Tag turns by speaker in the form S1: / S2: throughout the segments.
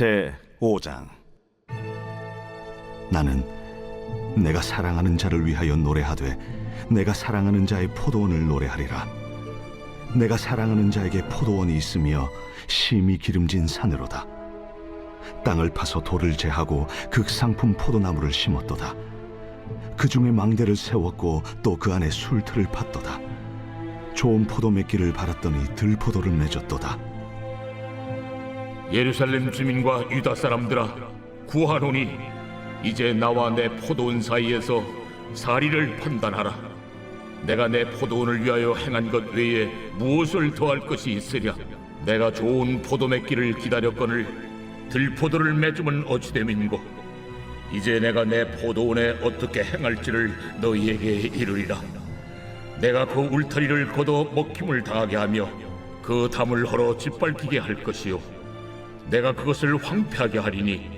S1: 제 5장.
S2: 나는 내가 사랑하는 자를 위하여 노래하되 내가 사랑하는 자의 포도원을 노래하리라. 내가 사랑하는 자에게 포도원이 있으며 심히 기름진 산으로다. 땅을 파서 돌을 제하고 극상품 포도나무를 심었도다. 그 중에 망대를 세웠고 또 그 안에 술틀을 팠도다. 좋은 포도 맺기를 바랐더니 들포도를 맺었도다.
S3: 예루살렘 주민과 유다 사람들아, 구하노니 이제 나와 내 포도원 사이에서 사리를 판단하라. 내가 내 포도원을 위하여 행한 것 외에 무엇을 더할 것이 있으랴? 내가 좋은 포도 맺기를 기다렸거늘 들포도를 맺으면 어찌 됨인고? 이제 내가 내 포도원에 어떻게 행할지를 너희에게 이르리라. 내가 그 울타리를 걷어 먹힘을 당하게 하며 그 담을 헐어 짓밟히게 할 것이요, 내가 그것을 황폐하게 하리니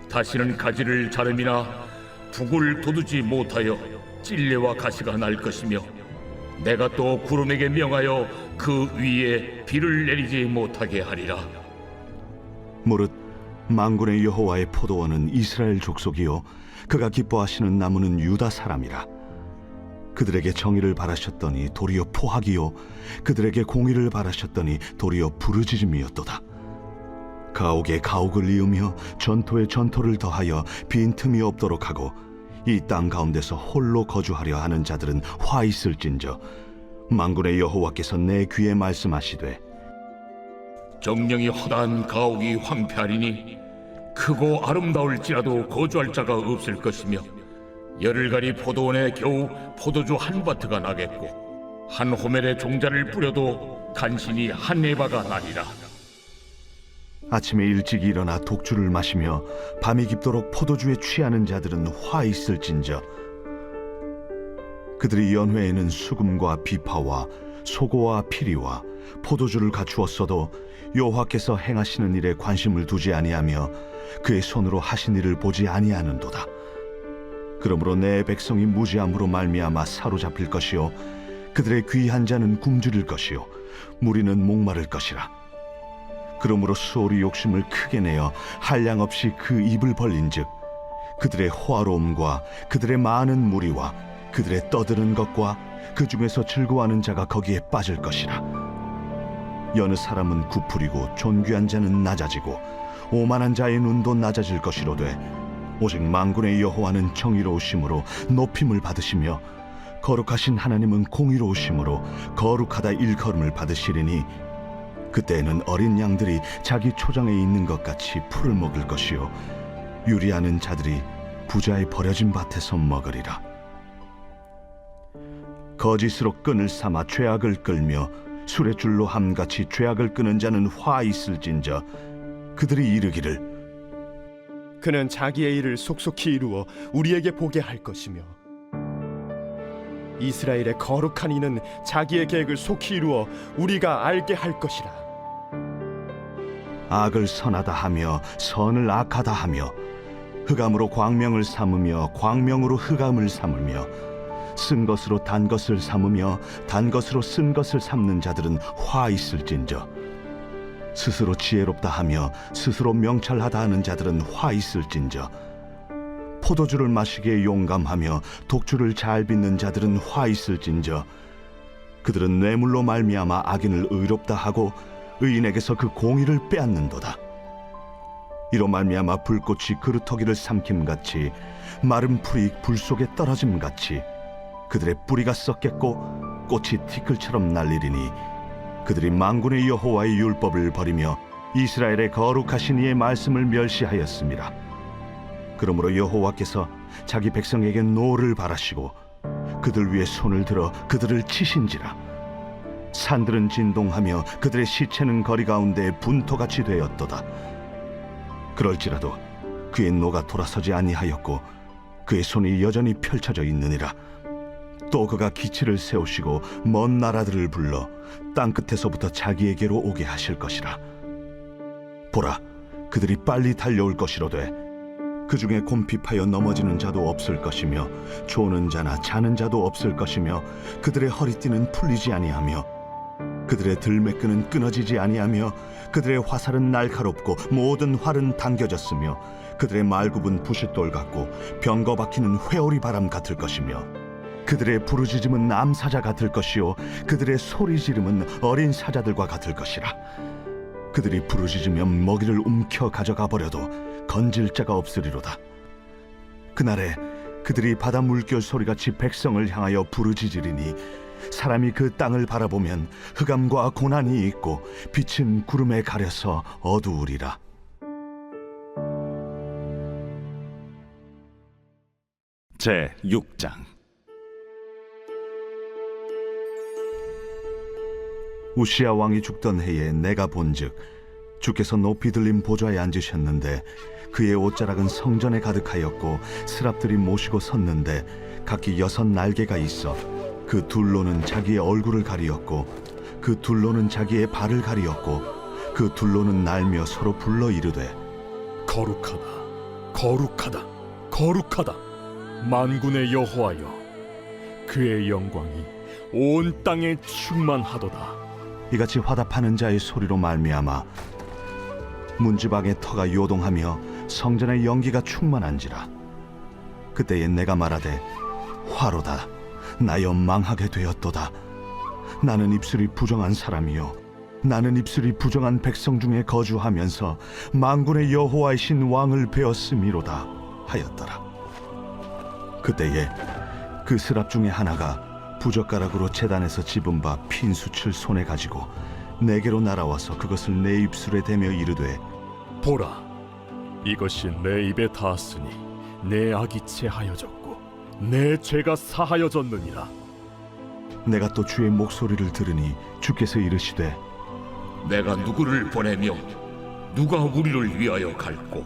S3: 다시는 가지를 자름이나 북을 돋우지 못하여 찔레와 가시가 날 것이며, 내가 또 구름에게 명하여 그 위에 비를 내리지 못하게 하리라.
S2: 무릇 만군의 여호와의 포도원은 이스라엘 족속이요 그가 기뻐하시는 나무는 유다 사람이라. 그들에게 정의를 바라셨더니 도리어 포악이요 그들에게 공의를 바라셨더니 도리어 부르짖음이었도다. 가옥에 가옥을 이으며 전토에 전토를 더하여 빈틈이 없도록 하고 이 땅 가운데서 홀로 거주하려 하는 자들은 화 있을진저, 만군의 여호와께서 내 귀에 말씀하시되,
S3: 정령이 허다한 가옥이 황폐하리니 크고 아름다울지라도 거주할 자가 없을 것이며, 열흘가리 포도원에 겨우 포도주 한 바트가 나겠고 한 호멜에 종자를 뿌려도 간신히 한 에바가 나리라.
S2: 아침에 일찍 일어나 독주를 마시며 밤이 깊도록 포도주에 취하는 자들은 화 있을진저, 그들이 연회에는 수금과 비파와 소고와 피리와 포도주를 갖추었어도 여호와께서 행하시는 일에 관심을 두지 아니하며 그의 손으로 하신 일을 보지 아니하는도다. 그러므로 내 백성이 무지함으로 말미암아 사로잡힐 것이요 그들의 귀한 자는 굶주릴 것이요 무리는 목마를 것이라. 그러므로 수월이 욕심을 크게 내어 한량없이 그 입을 벌린즉 그들의 호화로움과 그들의 많은 무리와 그들의 떠드는 것과 그 중에서 즐거워하는 자가 거기에 빠질 것이라. 여느 사람은 구풀이고 존귀한 자는 낮아지고 오만한 자의 눈도 낮아질 것이로되, 오직 만군의 여호와는 정의로우심으로 높임을 받으시며 거룩하신 하나님은 공의로우심으로 거룩하다 일컬음을 받으시리니, 그때에는 어린 양들이 자기 초장에 있는 것 같이 풀을 먹을 것이요 유리하는 자들이 부자의 버려진 밭에서 먹으리라. 거짓으로 끈을 삼아 죄악을 끌며 술의 줄로 함같이 죄악을 끄는 자는 화 있을진저, 그들이 이르기를,
S4: 그는 자기의 일을 속속히 이루어 우리에게 보게 할 것이며 이스라엘의 거룩한 이는 자기의 계획을 속히 이루어 우리가 알게 할 것이라.
S2: 악을 선하다 하며 선을 악하다 하며 흑암으로 광명을 삼으며 광명으로 흑암을 삼으며 쓴 것으로 단 것을 삼으며 단 것으로 쓴 것을 삼는 자들은 화 있을진저, 스스로 지혜롭다 하며 스스로 명찰하다 하는 자들은 화 있을진저, 포도주를 마시기에 용감하며 독주를 잘 빚는 자들은 화 있을진저, 그들은 뇌물로 말미암아 악인을 의롭다 하고 의인에게서 그 공의를 빼앗는도다. 이로 말미암아 불꽃이 그루터기를 삼킴같이 마른 풀이 불 속에 떨어짐같이 그들의 뿌리가 썩겠고 꽃이 티끌처럼 날리리니, 그들이 만군의 여호와의 율법을 버리며 이스라엘의 거룩하신 이의 말씀을 멸시하였습니다. 그러므로 여호와께서 자기 백성에게 노를 바라시고 그들 위에 손을 들어 그들을 치신지라. 산들은 진동하며 그들의 시체는 거리 가운데 분토같이 되었도다. 그럴지라도 그의 노가 돌아서지 아니하였고 그의 손이 여전히 펼쳐져 있느니라. 또 그가 기치를 세우시고 먼 나라들을 불러 땅끝에서부터 자기에게로 오게 하실 것이라. 보라, 그들이 빨리 달려올 것이로되 그 중에 곰핍하여 넘어지는 자도 없을 것이며 조는 자나 자는 자도 없을 것이며 그들의 허리띠는 풀리지 아니하며 그들의 들매끈은 끊어지지 아니하며 그들의 화살은 날카롭고 모든 활은 당겨졌으며 그들의 말굽은 부싯돌 같고 병거 박히는 회오리 바람 같을 것이며 그들의 부르짖음은 암사자 같을 것이요 그들의 소리 지름은 어린 사자들과 같을 것이라. 그들이 부르짖으면 먹이를 움켜 가져가 버려도 건질 자가 없으리로다. 그날에 그들이 바다 물결 소리같이 백성을 향하여 부르짖으리니 사람이 그 땅을 바라보면 흑암과 고난이 있고 빛은 구름에 가려서 어두우리라.
S1: 제 6장.
S2: 우시야 왕이 죽던 해에 내가 본즉 주께서 높이 들린 보좌에 앉으셨는데 그의 옷자락은 성전에 가득하였고 스랍들이 모시고 섰는데 각기 6 날개가 있어 그 둘로는 자기의 얼굴을 가리었고 그 둘로는 자기의 발을 가리었고 그 둘로는 날며 서로 불러 이르되
S4: 거룩하다, 거룩하다, 거룩하다. 만군의 여호와여, 그의 영광이 온 땅에 충만하도다.
S2: 이같이 화답하는 자의 소리로 말미암아 문지방의 터가 요동하며 성전의 연기가 충만한지라. 그때에 내가 말하되 화로다, 나여 망하게 되었도다. 나는 입술이 부정한 사람이요 나는 입술이 부정한 백성 중에 거주하면서 만군의 여호와이신 왕을 베었음이로다 하였더라. 그때에 그 스랍 중에 하나가 부젓가락으로 제단에서 집은 바 핀수칠 손에 가지고 내게로 날아와서 그것을 내 입술에 대며 이르되
S4: 보라, 이것이 내 입에 닿았으니 내 악이 체하여졌고 내 죄가 사하여졌느니라.
S2: 내가 또 주의 목소리를 들으니 주께서 이르시되
S3: 내가 누구를 보내며 누가 우리를 위하여 갈꼬?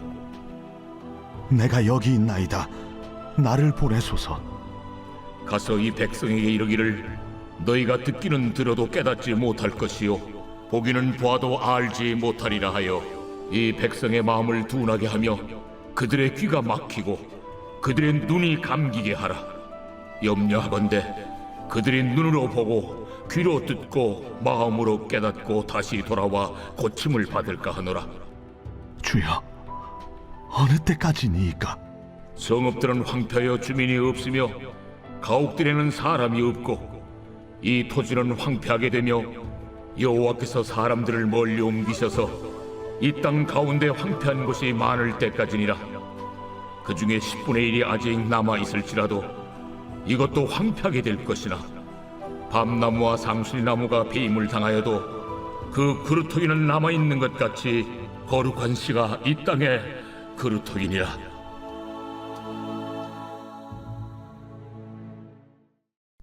S2: 내가 여기 있나이다. 나를 보내소서.
S3: 가서 이 백성에게 이르기를 너희가 듣기는 들어도 깨닫지 못할 것이요 보기는 보아도 알지 못하리라 하여 이 백성의 마음을 둔하게 하며 그들의 귀가 막히고 그들의 눈이 감기게 하라. 염려하건대 그들이 눈으로 보고 귀로 듣고 마음으로 깨닫고 다시 돌아와 고침을 받을까 하노라.
S2: 주여, 어느 때까지니이까?
S3: 성읍들은 황폐하여 주민이 없으며 가옥들에는 사람이 없고 이 토지는 황폐하게 되며 여호와께서 사람들을 멀리 옮기셔서 이 땅 가운데 황폐한 곳이 많을 때까지니라. 그 중에 10분의 1이 아직 남아 있을지라도 이것도 황폐하게 될 것이나 밤나무와 상수리나무가 배임을 당하여도 그 그루터기는 남아 있는 것 같이 거룩한 씨가 이 땅에 그루터기니라.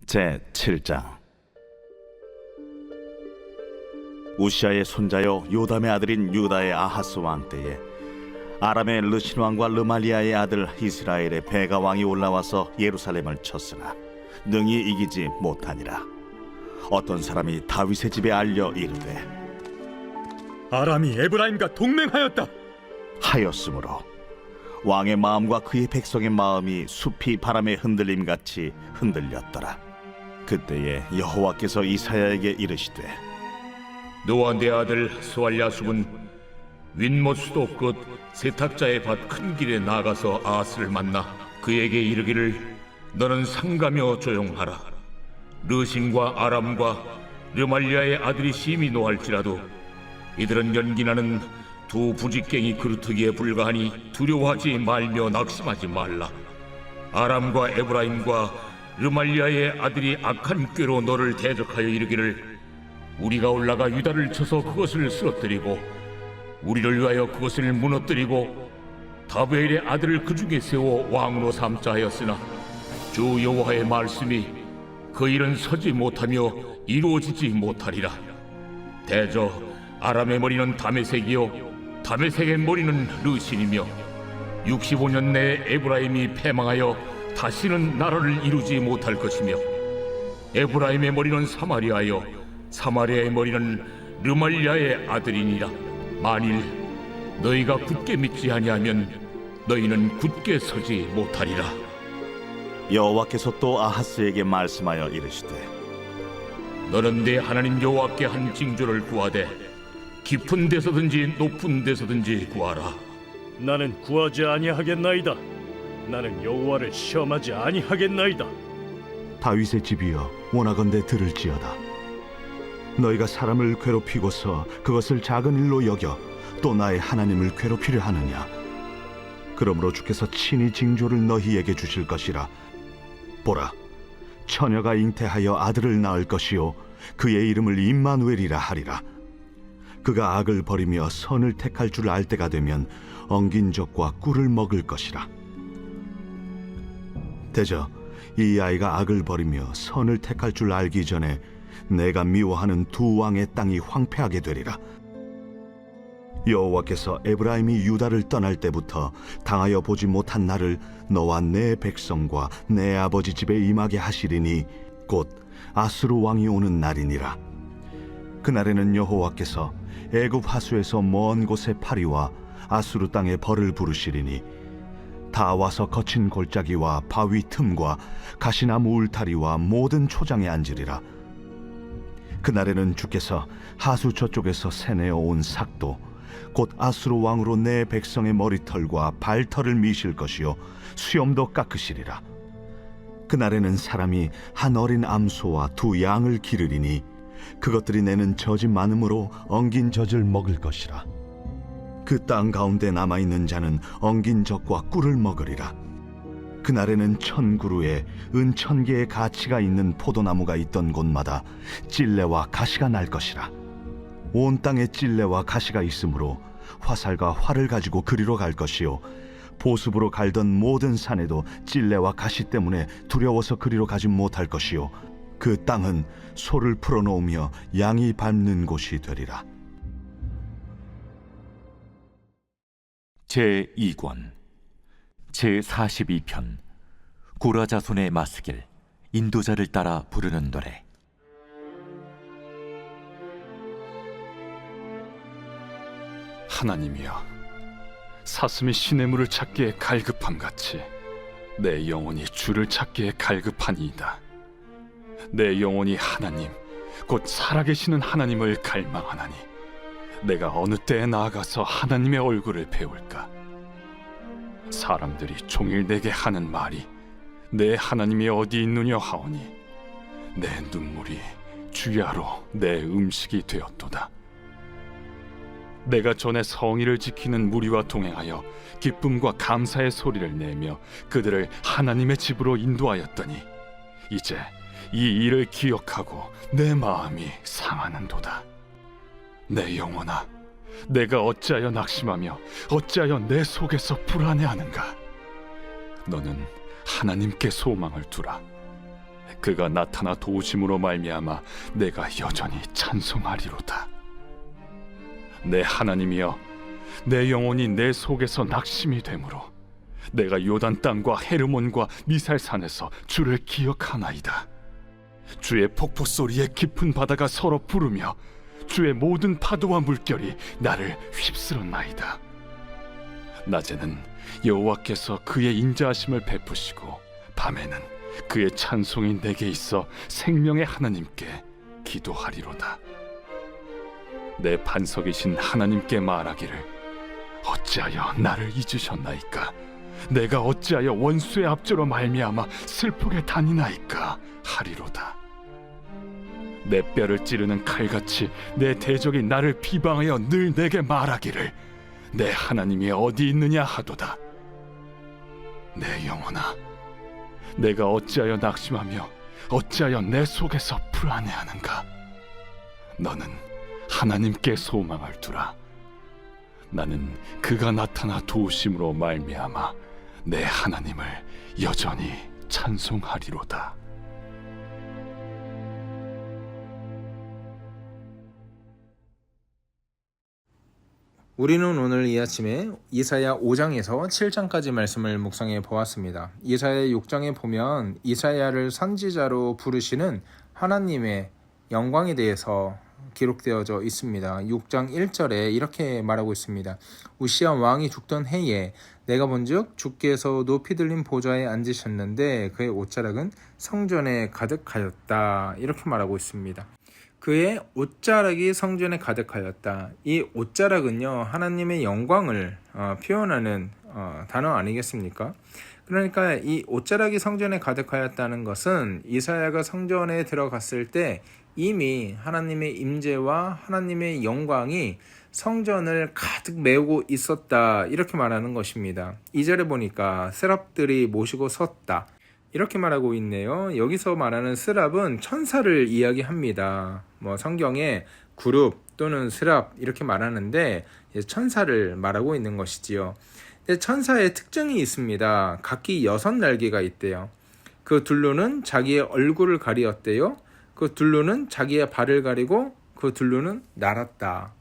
S1: 제 7장. 우시아의 손자요 요담의 아들인 유다의 아하스 왕 때에 아람의 르신 왕과 르말리아의 아들 이스라엘의 베가 왕이 올라와서 예루살렘을 쳤으나 능히 이기지 못하니라. 어떤 사람이 다윗의 집에 알려 이르되
S4: 아람이 에브라임과 동맹하였다
S1: 하였으므로 왕의 마음과 그의 백성의 마음이 숲이 바람에 흔들림 같이 흔들렸더라. 그때에 여호와께서 이사야에게 이르시되
S3: 너와 내 아들 스왈야숲은 윗못 수도 끝 세탁자의 밭 큰 길에 나가서 아스를 만나 그에게 이르기를 너는 상가며 조용하라. 르신과 아람과 르말리아의 아들이 심히 노할지라도 이들은 연기나는 두 부직갱이 그루터기에 불과하니 두려워하지 말며 낙심하지 말라. 아람과 에브라임과 르말리아의 아들이 악한 꾀로 너를 대적하여 이르기를 우리가 올라가 유다를 쳐서 그것을 쓰러뜨리고 우리를 위하여 그것을 무너뜨리고 다베엘의 아들을 그 중에 세워 왕으로 삼자 하였으나 주 여호와의 말씀이 그 일은 서지 못하며 이루어지지 못하리라. 대저 아람의 머리는 다메섹이요 다메섹의 머리는 르신이며 65년 내에 에브라임이 패망하여 다시는 나라를 이루지 못할 것이며 에브라임의 머리는 사마리아요 사마리아의 머리는 르말리아의 아들이니라. 만일 너희가 굳게 믿지 아니하면 너희는 굳게 서지 못하리라.
S1: 여호와께서 또 아하스에게 말씀하여 이르시되
S3: 너는 내 하나님 여호와께 한 징조를 구하되 깊은 데서든지 높은 데서든지 구하라.
S5: 나는 구하지 아니하겠나이다. 나는 여호와를 시험하지 아니하겠나이다.
S2: 다윗의 집이여 원하건대 들을지어다. 너희가 사람을 괴롭히고서 그것을 작은 일로 여겨 또 나의 하나님을 괴롭히려 하느냐. 그러므로 주께서 친히 징조를 너희에게 주실 것이라. 보라, 처녀가 잉태하여 아들을 낳을 것이요 그의 이름을 임마누엘이라 하리라. 그가 악을 버리며 선을 택할 줄 알 때가 되면 엉긴 적과 꿀을 먹을 것이라. 대저 이 아이가 악을 버리며 선을 택할 줄 알기 전에 내가 미워하는 두 왕의 땅이 황폐하게 되리라. 여호와께서 에브라임이 유다를 떠날 때부터 당하여 보지 못한 날을 너와 내 백성과 내 아버지 집에 임하게 하시리니 곧 아수르 왕이 오는 날이니라. 그날에는 여호와께서 애굽 하수에서 먼 곳에 파리와 아수르 땅에 벌을 부르시리니 다 와서 거친 골짜기와 바위 틈과 가시나무 울타리와 모든 초장에 앉으리라. 그날에는 주께서 하수 저쪽에서 새내어 온 삭도 곧 아수르 왕으로 내 백성의 머리털과 발털을 미실 것이요 수염도 깎으시리라. 그날에는 사람이 한 어린 암소와 두 양을 기르리니 그것들이 내는 젖이 많음으로 엉긴 젖을 먹을 것이라. 그 땅 가운데 남아있는 자는 엉긴 젖과 꿀을 먹으리라. 그날에는 1000그루에 은 1000개의 가치가 있는 포도나무가 있던 곳마다 찔레와 가시가 날 것이라. 온 땅에 찔레와 가시가 있으므로 화살과 활을 가지고 그리로 갈 것이요 보습으로 갈던 모든 산에도 찔레와 가시 때문에 두려워서 그리로 가지 못할 것이요 그 땅은 소를 풀어놓으며 양이 밟는 곳이 되리라.
S6: 제2권 제42편 고라 자손의 마스길 인도자를 따라 부르는 노래.
S7: 하나님이여, 사슴이 시냇물을 찾기에 갈급함같이 내 영혼이 주를 찾기에 갈급하니이다. 내 영혼이 하나님 곧 살아계시는 하나님을 갈망하나니 내가 어느 때에 나아가서 하나님의 얼굴을 배울까? 사람들이 종일 내게 하는 말이 내 하나님이 어디 있느냐 하오니 내 눈물이 주야로 내 음식이 되었도다. 내가 전에 성의를 지키는 무리와 동행하여 기쁨과 감사의 소리를 내며 그들을 하나님의 집으로 인도하였더니 이제 이 일을 기억하고 내 마음이 상하는도다. 내 영혼아, 내가 어찌하여 낙심하며 어찌하여 내 속에서 불안해하는가? 너는 하나님께 소망을 두라. 그가 나타나 도우심으로 말미암아 내가 여전히 찬송하리로다. 내 하나님이여, 내 영혼이 내 속에서 낙심이 되므로 내가 요단 땅과 헤르몬과 미살산에서 주를 기억하나이다. 주의 폭포 소리에 깊은 바다가 서로 부르며 주의 모든 파도와 물결이 나를 휩쓸었나이다. 낮에는 여호와께서 그의 인자하심을 베푸시고 밤에는 그의 찬송이 내게 있어 생명의 하나님께 기도하리로다. 내 반석이신 하나님께 말하기를 어찌하여 나를 잊으셨나이까? 내가 어찌하여 원수의 압제로 말미암아 슬프게 다니나이까 하리로다. 내 뼈를 찌르는 칼같이 내 대적이 나를 비방하여 늘 내게 말하기를 내 하나님이 어디 있느냐 하도다. 내 영혼아, 내가 어찌하여 낙심하며 어찌하여 내 속에서 불안해하는가? 너는 하나님께 소망을 두라. 나는 그가 나타나 도우심으로 말미암아 내 하나님을 여전히 찬송하리로다.
S8: 우리는 오늘 이 아침에 이사야 5장에서 7장까지 말씀을 묵상해 보았습니다. 이사야 6장에 보면 이사야를 선지자로 부르시는 하나님의 영광에 대해서 기록되어져 있습니다. 6장 1절에 이렇게 말하고 있습니다. 우시야 왕이 죽던 해에 내가 본즉 주께서 높이 들린 보좌에 앉으셨는데 그의 옷자락은 성전에 가득하였다. 이렇게 말하고 있습니다. 그의 옷자락이 성전에 가득하였다. 이 옷자락은요, 하나님의 영광을 표현하는 단어 아니겠습니까? 그러니까 이 옷자락이 성전에 가득하였다는 것은 이사야가 성전에 들어갔을 때 이미 하나님의 임재와 하나님의 영광이 성전을 가득 메우고 있었다, 이렇게 말하는 것입니다. 2절에 보니까 세랍들이 모시고 섰다, 이렇게 말하고 있네요. 여기서 말하는 스랍은 천사를 이야기합니다. 성경에 그룹 또는 스랍 이렇게 말하는데 천사를 말하고 있는 것이지요. 근데 천사의 특징이 있습니다. 각기 6날개가 있대요. 그 둘로는 자기의 얼굴을 가리었대요. 그 둘로는 자기의 발을 가리고 그 둘로는 날았다.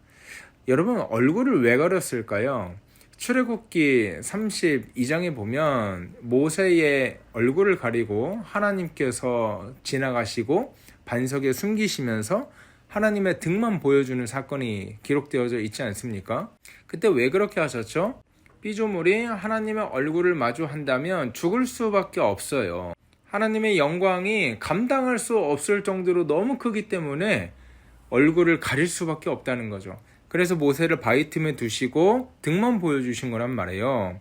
S8: 여러분, 얼굴을 왜 가렸을까요? 출애굽기 32장에 보면 모세의 얼굴을 가리고 하나님께서 지나가시고 반석에 숨기시면서 하나님의 등만 보여주는 사건이 기록되어져 있지 않습니까? 그때 왜 그렇게 하셨죠? 피조물이 하나님의 얼굴을 마주한다면 죽을 수밖에 없어요. 하나님의 영광이 감당할 수 없을 정도로 너무 크기 때문에 얼굴을 가릴 수밖에 없다는 거죠. 그래서 모세를 바위 틈에 두시고 등만 보여주신 거란 말이에요.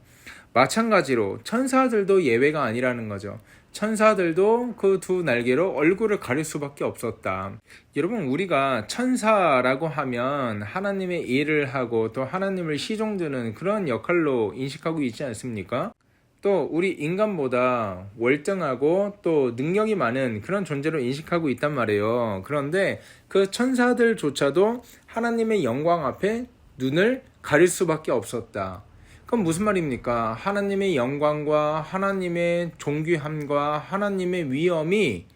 S8: 마찬가지로 천사들도 예외가 아니라는 거죠. 천사들도 그 두 날개로 얼굴을 가릴 수밖에 없었다. 여러분, 우리가 천사라고 하면 하나님의 일을 하고 또 하나님을 시종드는 그런 역할로 인식하고 있지 않습니까? 또 우리 인간보다 월등하고 또 능력이 많은 그런 존재로 인식하고 있단 말이에요. 그런데 그 천사들조차도 하나님의 영광 앞에 눈을 가릴 수밖에 없었다. 그럼 무슨 말입니까? 하나님의 영광과 하나님의 존귀함과 하나님의 위엄이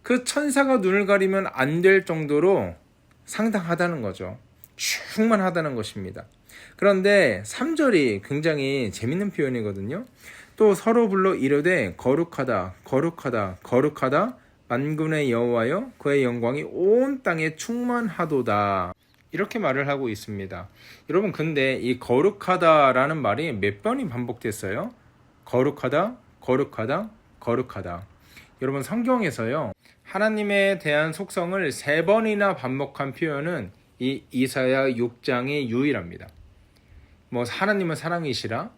S8: 그 천사가 눈을 가리면 안 될 정도로 상당하다는 거죠. 충만하다는 것입니다. 그런데 3절이 굉장히 재밌는 표현이거든요. 또 서로 불러 이르되 거룩하다 거룩하다 거룩하다 만군의 여호와여 그의 영광이 온 땅에 충만하도다, 이렇게 말을 하고 있습니다. 여러분, 근데 이 거룩하다라는 말이 몇 번이 반복됐어요? 거룩하다 거룩하다 거룩하다. 여러분, 성경에서요 하나님에 대한 속성을 3번이나 반복한 표현은 이 이사야 6장이 유일합니다. 하나님은 사랑이시라,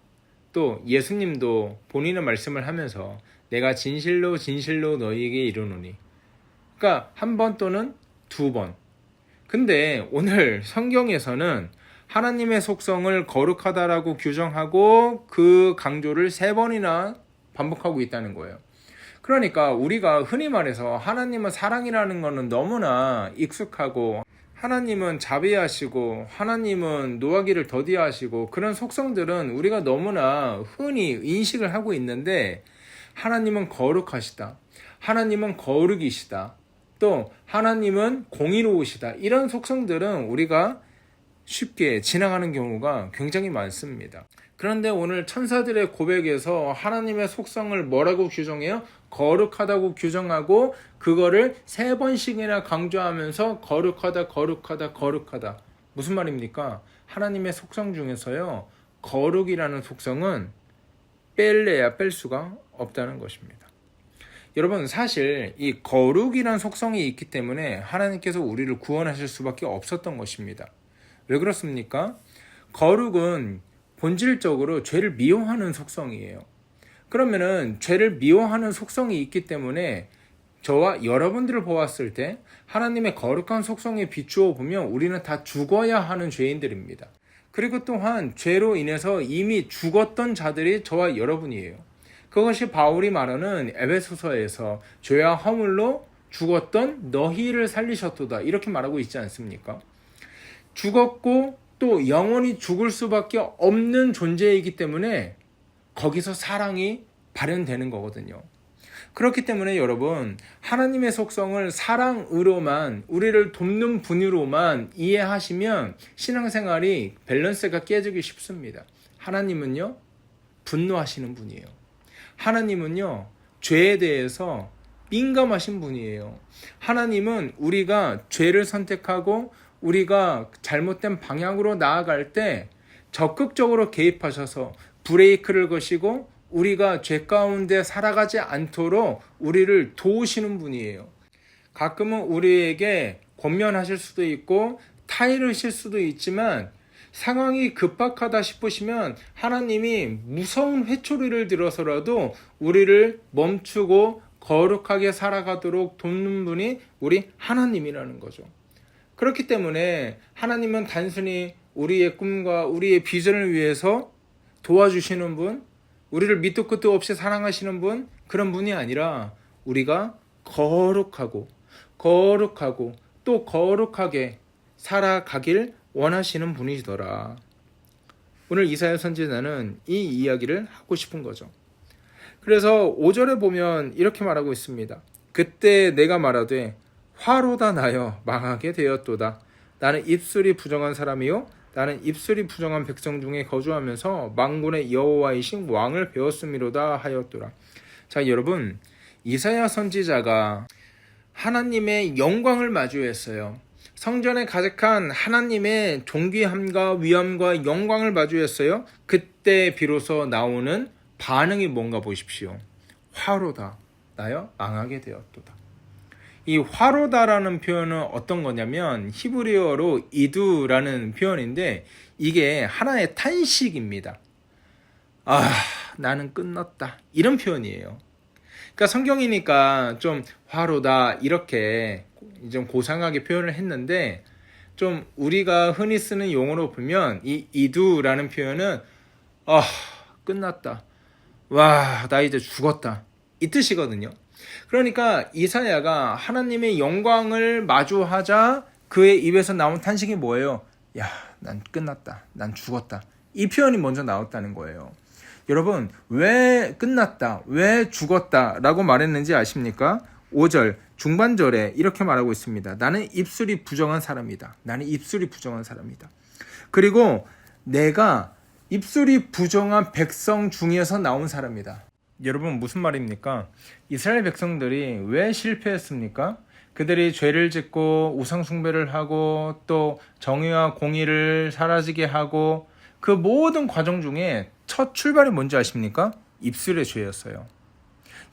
S8: 또 예수님도 본인의 말씀을 하면서 내가 진실로 진실로 너희에게 이르노니, 그러니까 1번 또는 2번. 근데 오늘 성경에서는 하나님의 속성을 거룩하다라고 규정하고 그 강조를 3번이나 반복하고 있다는 거예요. 그러니까 우리가 흔히 말해서 하나님은 사랑이라는 거는 너무나 익숙하고, 하나님은 자비하시고 하나님은 노하기를 더디하시고 그런 속성들은 우리가 너무나 흔히 인식을 하고 있는데, 하나님은 거룩하시다, 하나님은 거룩이시다, 또 하나님은 공의로우시다, 이런 속성들은 우리가 쉽게 지나가는 경우가 굉장히 많습니다. 그런데 오늘 천사들의 고백에서 하나님의 속성을 뭐라고 규정해요? 거룩하다고 규정하고 그거를 3번씩이나 강조하면서 거룩하다 거룩하다 거룩하다. 무슨 말입니까? 하나님의 속성 중에서요 거룩이라는 속성은 뺄래야 뺄 수가 없다는 것입니다. 여러분, 사실 이 거룩이라는 속성이 있기 때문에 하나님께서 우리를 구원하실 수밖에 없었던 것입니다. 왜 그렇습니까? 거룩은 본질적으로 죄를 미워하는 속성이에요. 그러면은 죄를 미워하는 속성이 있기 때문에 저와 여러분들을 보았을 때 하나님의 거룩한 속성에 비추어 보면 우리는 다 죽어야 하는 죄인들입니다. 그리고 또한 죄로 인해서 이미 죽었던 자들이 저와 여러분이에요. 그것이 바울이 말하는 에베소서에서 죄와 허물로 죽었던 너희를 살리셨도다, 이렇게 말하고 있지 않습니까? 죽었고 또 영원히 죽을 수밖에 없는 존재이기 때문에 거기서 사랑이 발현되는 거거든요. 그렇기 때문에 여러분, 하나님의 속성을 사랑으로만, 우리를 돕는 분으로만 이해하시면 신앙생활이 밸런스가 깨지기 쉽습니다. 하나님은요 분노하시는 분이에요. 하나님은요 죄에 대해서 민감하신 분이에요. 하나님은 우리가 죄를 선택하고 우리가 잘못된 방향으로 나아갈 때 적극적으로 개입하셔서 브레이크를 거시고 우리가 죄 가운데 살아가지 않도록 우리를 도우시는 분이에요. 가끔은 우리에게 권면하실 수도 있고 타이르실 수도 있지만 상황이 급박하다 싶으시면 하나님이 무서운 회초리를 들어서라도 우리를 멈추고 거룩하게 살아가도록 돕는 분이 우리 하나님이라는 거죠. 그렇기 때문에 하나님은 단순히 우리의 꿈과 우리의 비전을 위해서 도와주시는 분, 우리를 밑도 끝도 없이 사랑하시는 분, 그런 분이 아니라 우리가 거룩하고 또 거룩하게 살아가길 원하시는 분이시더라. 오늘 이사야 선지자는 이 이야기를 하고 싶은 거죠. 그래서 5절에 보면 이렇게 말하고 있습니다. 그때 내가 말하되 화로다 나여 망하게 되었도다. 나는 입술이 부정한 사람이요 나는 입술이 부정한 백성 중에 거주하면서 만군의 여호와이신 왕을 배웠음이로다 하였더라. 자, 여러분, 이사야 선지자가 하나님의 영광을 마주했어요. 성전에 가득한 하나님의 존귀함과 위엄과 영광을 마주했어요. 그때 비로소 나오는 반응이 뭔가 보십시오. 화로다 나여 망하게 되었도다. 이 화로다라는 표현은 어떤 거냐면 히브리어로 이두라는 표현인데 이게 하나의 탄식입니다. 나는 끝났다, 이런 표현이에요. 그러니까 성경이니까 좀 화로다 이렇게 좀 고상하게 표현을 했는데, 좀 우리가 흔히 쓰는 용어로 보면 이 이두라는 표현은 끝났다, 와, 나 이제 죽었다, 이 뜻이거든요. 그러니까 이사야가 하나님의 영광을 마주하자 그의 입에서 나온 탄식이 뭐예요? 야, 난 끝났다, 난 죽었다, 이 표현이 먼저 나왔다는 거예요. 여러분, 왜 끝났다, 왜 죽었다 라고 말했는지 아십니까? 5절 중반절에 이렇게 말하고 있습니다. 나는 입술이 부정한 사람이다. 나는 입술이 부정한 사람이다. 그리고 내가 입술이 부정한 백성 중에서 나온 사람이다. 여러분, 무슨 말입니까? 이스라엘 백성들이 왜 실패했습니까? 그들이 죄를 짓고 우상 숭배를 하고 또 정의와 공의를 사라지게 하고 그 모든 과정 중에 첫 출발이 뭔지 아십니까? 입술의 죄였어요.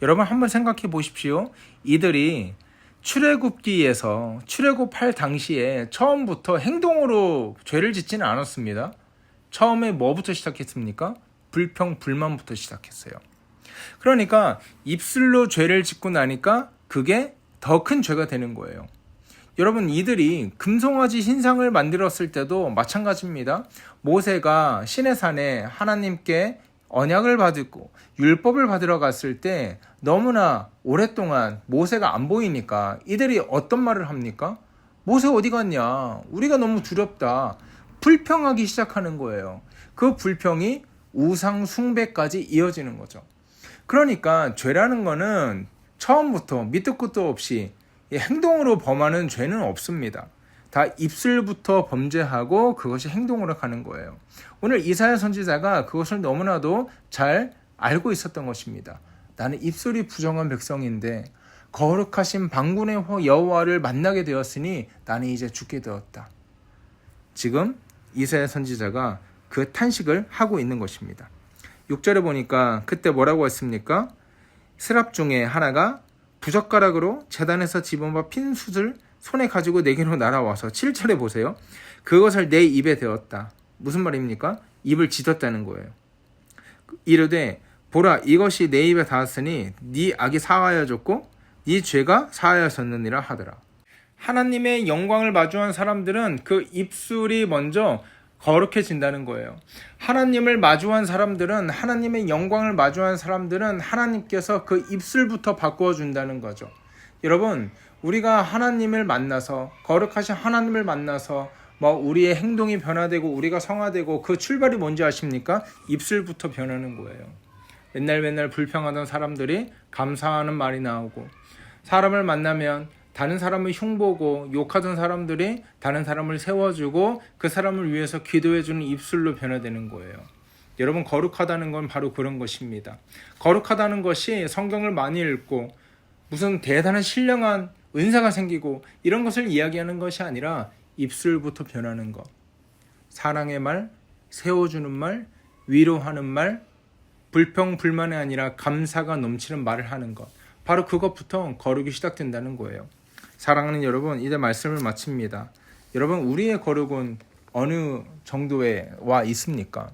S8: 여러분, 한번 생각해 보십시오. 이들이 출애굽기에서 출애굽할 당시에 처음부터 행동으로 죄를 짓지는 않았습니다. 처음에 뭐부터 시작했습니까? 불평, 불만부터 시작했어요. 그러니까 입술로 죄를 짓고 나니까 그게 더 큰 죄가 되는 거예요. 여러분, 이들이 금송아지 신상을 만들었을 때도 마찬가지입니다. 모세가 시내산에 하나님께 언약을 받고 율법을 받으러 갔을 때 너무나 오랫동안 모세가 안 보이니까 이들이 어떤 말을 합니까? 모세 어디 갔냐? 우리가 너무 두렵다. 불평하기 시작하는 거예요. 그 불평이 우상 숭배까지 이어지는 거죠. 그러니까 죄라는 거는 처음부터 밑도 끝도 없이 행동으로 범하는 죄는 없습니다. 다 입술부터 범죄하고 그것이 행동으로 가는 거예요. 오늘 이사야 선지자가 그것을 너무나도 잘 알고 있었던 것입니다. 나는 입술이 부정한 백성인데 거룩하신 방군의 여호와를 만나게 되었으니 나는 이제 죽게 되었다. 지금 이사야 선지자가 그 탄식을 하고 있는 것입니다. 6절에 보니까 그때 뭐라고 했습니까? 스랍 중에 하나가 부젓가락으로 제단에서 집어봐 핀 숯을 손에 가지고 내게로 날아와서 7절에 보세요. 그것을 내 입에 대었다. 무슨 말입니까? 입을 짖었다는 거예요. 이르되 보라, 이것이 내 입에 닿았으니 네 악이 사하여졌고 네 죄가 사하여졌느니라 하더라. 하나님의 영광을 마주한 사람들은 그 입술이 먼저 거룩해진다는 거예요. 하나님을 마주한 사람들은, 하나님의 영광을 마주한 사람들은 하나님께서 그 입술부터 바꾸어준다는 거죠. 여러분, 우리가 하나님을 만나서, 거룩하신 하나님을 만나서 우리의 행동이 변화되고 우리가 성화되고 그 출발이 뭔지 아십니까? 입술부터 변하는 거예요. 맨날 불평하던 사람들이 감사하는 말이 나오고, 사람을 만나면 다른 사람을 흉보고 욕하던 사람들이 다른 사람을 세워주고 그 사람을 위해서 기도해주는 입술로 변화되는 거예요. 여러분, 거룩하다는 건 바로 그런 것입니다. 거룩하다는 것이 성경을 많이 읽고 무슨 대단한 신령한 은사가 생기고 이런 것을 이야기하는 것이 아니라 입술부터 변하는 것. 사랑의 말, 세워주는 말, 위로하는 말, 불평, 불만이 아니라 감사가 넘치는 말을 하는 것. 바로 그것부터 거룩이 시작된다는 거예요. 사랑하는 여러분, 이제 말씀을 마칩니다. 여러분, 우리의 거룩은 어느 정도에 와 있습니까?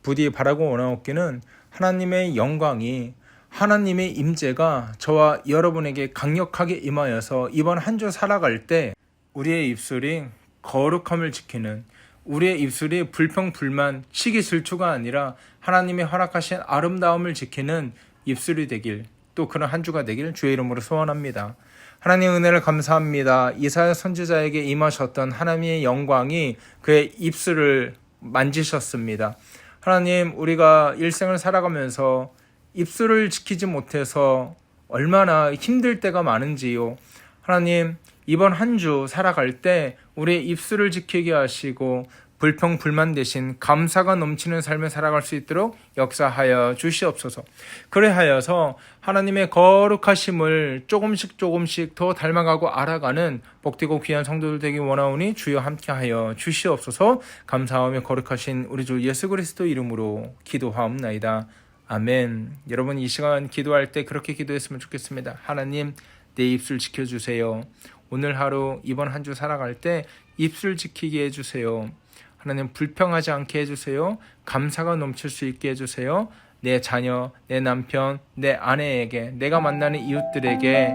S8: 부디 바라고 원하옵기는 하나님의 영광이, 하나님의 임재가 저와 여러분에게 강력하게 임하여서 이번 한 주 살아갈 때 우리의 입술이 거룩함을 지키는, 우리의 입술이 불평불만, 시기질투가 아니라 하나님이 허락하신 아름다움을 지키는 입술이 되길, 또 그런 한 주가 되길 주의 이름으로 소원합니다. 하나님의 은혜를 감사합니다. 이사야 선지자에게 임하셨던 하나님의 영광이 그의 입술을 만지셨습니다. 하나님, 우리가 일생을 살아가면서 입술을 지키지 못해서 얼마나 힘들 때가 많은지요. 하나님, 이번 한 주 살아갈 때 우리의 입술을 지키게 하시고 불평불만 대신 감사가 넘치는 삶을 살아갈 수 있도록 역사하여 주시옵소서. 그래하여서 하나님의 거룩하심을 조금씩 더 닮아가고 알아가는 복되고 귀한 성도들 되기 원하오니 주여 함께하여 주시옵소서. 감사하며 거룩하신 우리 주 예수 그리스도 이름으로 기도하옵나이다. 아멘. 여러분, 이 시간 기도할 때 그렇게 기도했으면 좋겠습니다. 하나님, 내 입술 지켜주세요. 오늘 하루, 이번 한 주 살아갈 때 입술 지키게 해주세요. 하나님, 불평하지 않게 해주세요. 감사가 넘칠 수 있게 해주세요. 내 자녀, 내 남편, 내 아내에게, 내가 만나는 이웃들에게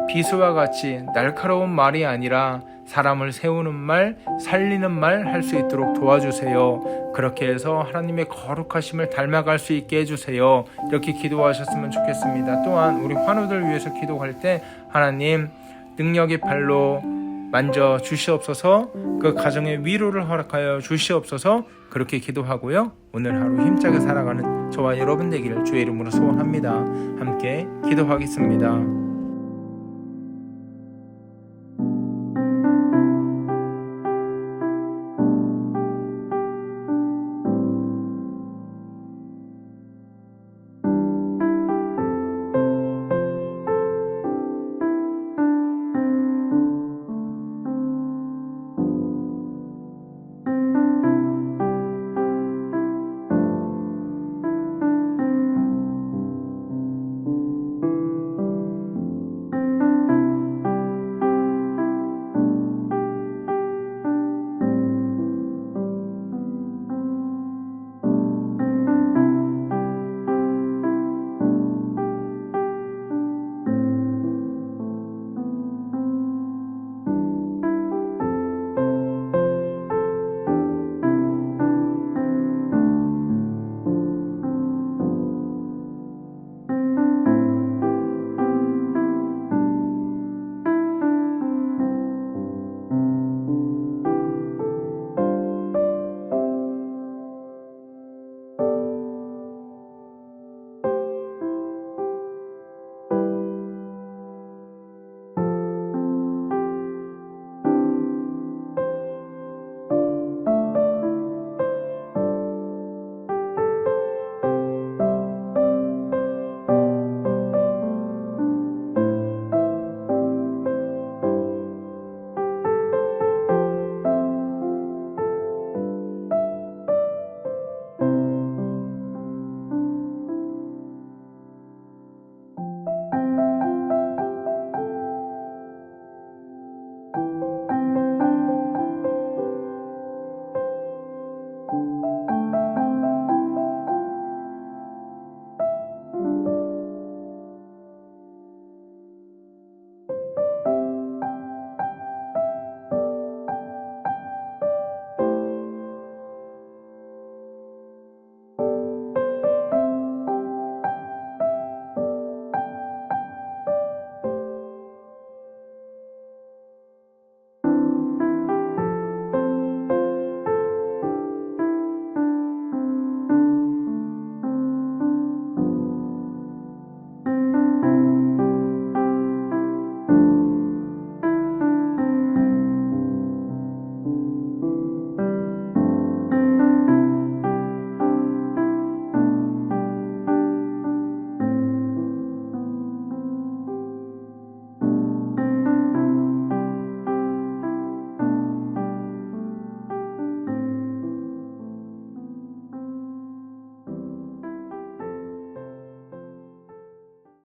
S8: 비수와 같이 날카로운 말이 아니라 사람을 세우는 말, 살리는 말 할 수 있도록 도와주세요. 그렇게 해서 하나님의 거룩하심을 닮아갈 수 있게 해주세요. 이렇게 기도하셨으면 좋겠습니다. 또한 우리 환우들 위해서 기도할 때 하나님, 능력의 발로 만져 주시옵소서. 그 가정의 위로를 허락하여 주시옵소서. 그렇게 기도하고요. 오늘 하루 힘차게 살아가는 저와 여러분 되기를 주의 이름으로 소원합니다. 함께 기도하겠습니다.